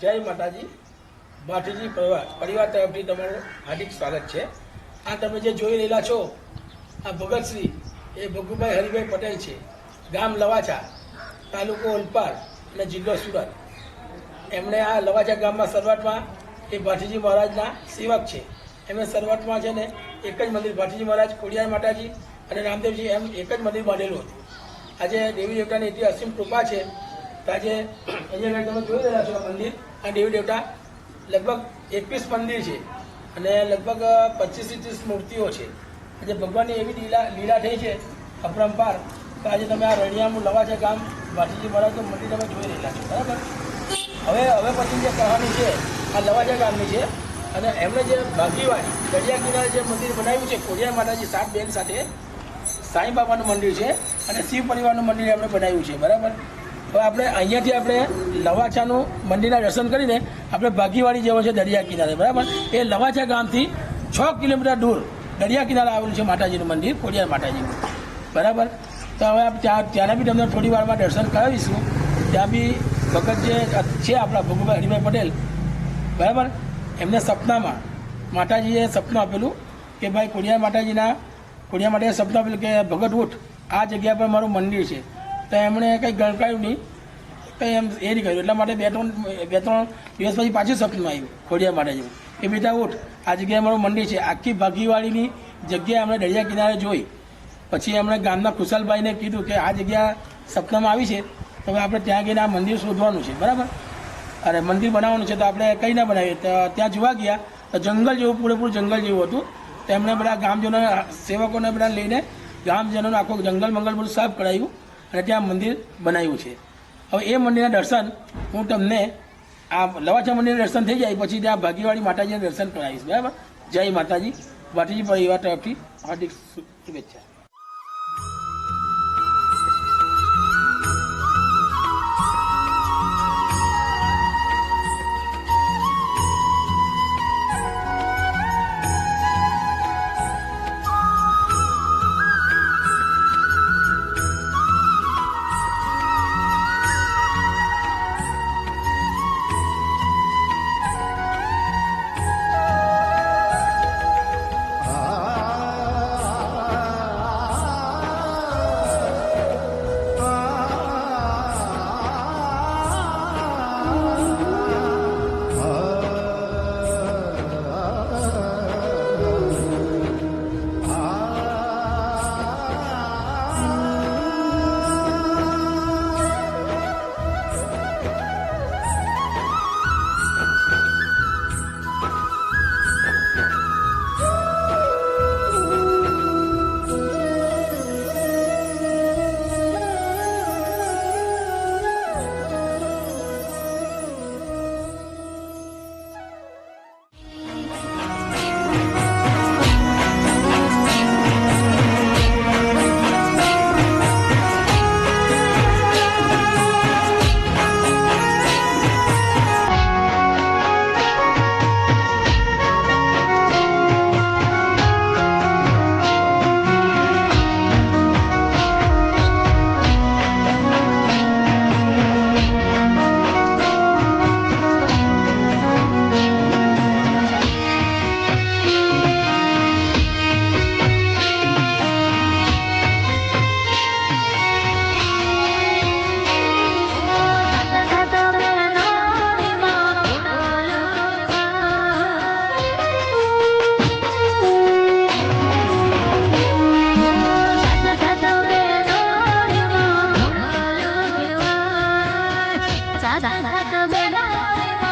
જય માતાજી. ભાટીજી પરિવાર તરફથી તમારું હાર્દિક સ્વાગત છે. આ તમે જે જોઈ રહેલા છો આ ભગતશ્રી એ ભગુભાઈ હરિભાઈ પટેલ છે. ગામ લવાચા, તાલુકો ઓલપાડ અને જિલ્લો સુરત. એમણે આ લવાચા ગામમાં શરૂઆતમાં એ ભાટીજી મહારાજના સેવક છે. એમણે શરૂઆતમાં છે ને એક જ મંદિર ભાટીજી મહારાજ, ખોડિયાર માતાજી અને રામદેવજી એમ એક જ મંદિર બાંધેલું હતું. આજે દેવી દેવતાની એટલી અસીમ કૃપા છે તો આજે અહીંયા તમે જોઈ રહ્યા છો આ મંદિર. આ દેવી દેવતા લગભગ 21 મંદિર છે અને લગભગ 25-30 મૂર્તિઓ છે. આજે ભગવાનની એવી લીલા થઈ છે અપરંપાર. તો આજે તમે આ રણિયાનું લવાચા ગામ ભાટીજી મહારાજનું મંદિર તમે જોઈ રહેલા છો, બરાબર. હવે પછી જે કહાની છે આ લવાચા ગામની છે અને એમણે જે ભાગીવાડી દરિયા કિનારે જે મંદિર બનાવ્યું છે ખોડિયાર માતાજી 7 બેન સાથે, સાંઈ બાબાનું મંદિર છે અને શિવ પરિવારનું મંદિર એમણે બનાવ્યું છે, બરાબર. તો આપણે અહીંયાથી આપણે લવાચાનું મંદિરના દર્શન કરીને આપણે ભાગીવાડી જવું છે દરિયા કિનારે, બરાબર. એ લવાચા ગામથી 6 કિલોમીટર દૂર દરિયા કિનારે આવેલું છે માતાજીનું મંદિર, ખોડિયાર માતાજીનું, બરાબર. તો હવે ત્યાંના બી તમને થોડી વારમાં દર્શન કરાવીશું. ત્યાં બી ભગત જે છે આપણા ભગુભાઈ હરિભાઈ પટેલ, બરાબર, એમને સપનામાં માતાજીએ સપનું આપેલું કે ભાઈ ખોડિયાર માતાજીએ સપનું આપેલું કે ભગત ઉઠ, આ જગ્યા પર મારું મંદિર છે. તો એમણે કંઈ ગણકાયું નહીં, કંઈ એમ એ નહીં કર્યું. એટલા માટે બે ત્રણ દિવસ પછી પાછું સપનું આવ્યું ખોડિયાર માતાજીનું કે બેટા ઉઠ, આ જગ્યાએ મારું મંદિર છે. આખી ભાગીવાડીની જગ્યા એમણે દરિયા કિનારે જોઈ. પછી એમણે ગામના ખુશાલભાઈને કીધું કે આ જગ્યા સપનામાં આવી છે તો હવે આપણે ત્યાં જઈને આ મંદિર શોધવાનું છે, બરાબર. અરે મંદિર બનાવવાનું છે તો આપણે કંઈ ના બનાવીએ. તો ત્યાં જોવા ગયા તો જંગલ જેવું, પૂરેપૂરું જંગલ જેવું હતું. તો એમણે બધા ગામજનો સેવકોને બધા લઈને ગામજનોનું આખું જંગલ મંગલ બધું સાફ કરાવ્યું અને ત્યાં મંદિર બનાવ્યું છે. હવે એ મંદિરના દર્શન હું તમને આ લવાચા મંદિરના દર્શન થઈ જાય પછી ત્યાં ભાગીવાડી માતાજીના દર્શન કરાવીશ, બરાબર. જય માતાજી. ભાટીજી પરિવાર તરફથી હાર્દિક શુભેચ્છા. Sa da da da da da